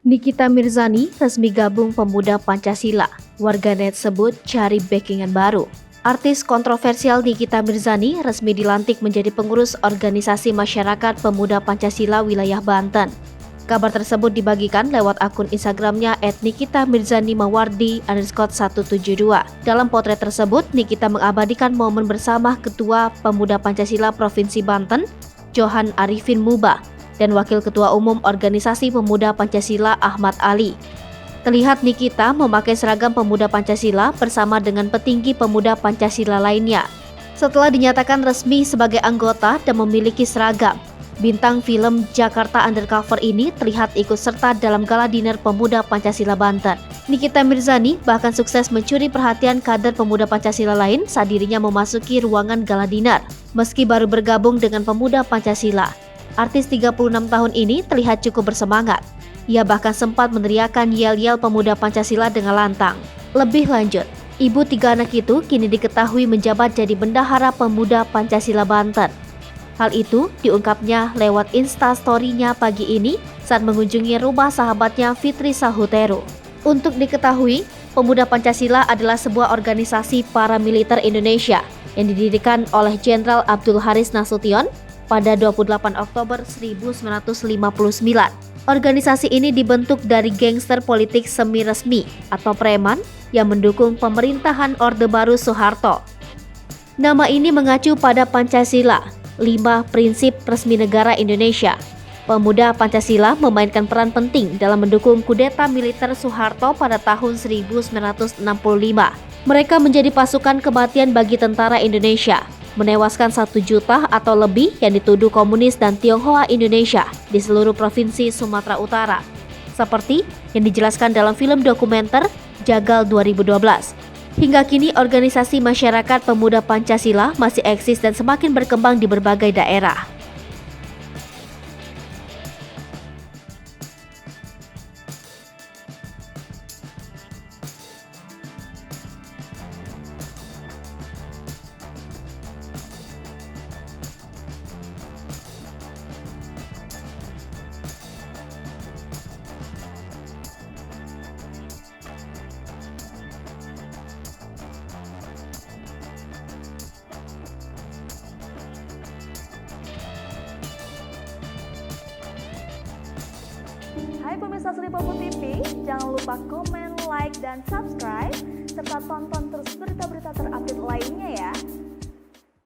Nikita Mirzani resmi gabung Pemuda Pancasila. Warganet sebut cari backingan baru. Artis kontroversial Nikita Mirzani resmi dilantik menjadi pengurus organisasi masyarakat Pemuda Pancasila wilayah Banten. Kabar tersebut dibagikan lewat akun Instagramnya @nikitamirzani_mawardi_172. Dalam potret tersebut, Nikita mengabadikan momen bersama Ketua Pemuda Pancasila Provinsi Banten, Johan Arifin Muba, dan Wakil Ketua Umum Organisasi Pemuda Pancasila Ahmad Ali. Terlihat Nikita memakai seragam Pemuda Pancasila bersama dengan petinggi Pemuda Pancasila lainnya. Setelah dinyatakan resmi sebagai anggota dan memiliki seragam, bintang film Jakarta Undercover ini terlihat ikut serta dalam gala dinner Pemuda Pancasila Banten. Nikita Mirzani bahkan sukses mencuri perhatian kader Pemuda Pancasila lain saat dirinya memasuki ruangan gala dinner. Meski baru bergabung dengan Pemuda Pancasila, artis 36 tahun ini terlihat cukup bersemangat. Ia bahkan sempat meneriakkan yel-yel Pemuda Pancasila dengan lantang. Lebih lanjut, ibu 3 anak itu kini diketahui menjabat jadi Bendahara Pemuda Pancasila Banten. Hal itu diungkapnya lewat Instastory-nya pagi ini saat mengunjungi rumah sahabatnya Fitri Sahutero. Untuk diketahui, Pemuda Pancasila adalah sebuah organisasi paramiliter Indonesia yang didirikan oleh Jenderal Abdul Haris Nasution pada 28 Oktober 1959. Organisasi ini dibentuk dari gangster politik semi-resmi atau preman yang mendukung pemerintahan Orde Baru Soeharto. Nama ini mengacu pada Pancasila, 5 prinsip resmi negara Indonesia. Pemuda Pancasila memainkan peran penting dalam mendukung kudeta militer Soeharto pada tahun 1965. Mereka menjadi pasukan kematian bagi tentara Indonesia, menewaskan 1 juta atau lebih yang dituduh komunis dan Tionghoa Indonesia di seluruh provinsi Sumatera Utara, seperti yang dijelaskan dalam film dokumenter Jagal 2012. Hingga kini organisasi masyarakat Pemuda Pancasila masih eksis dan semakin berkembang di berbagai daerah. Hai pemirsa Sri Popo TV, jangan lupa komen, like, dan subscribe, serta tonton terus berita-berita terupdate lainnya ya.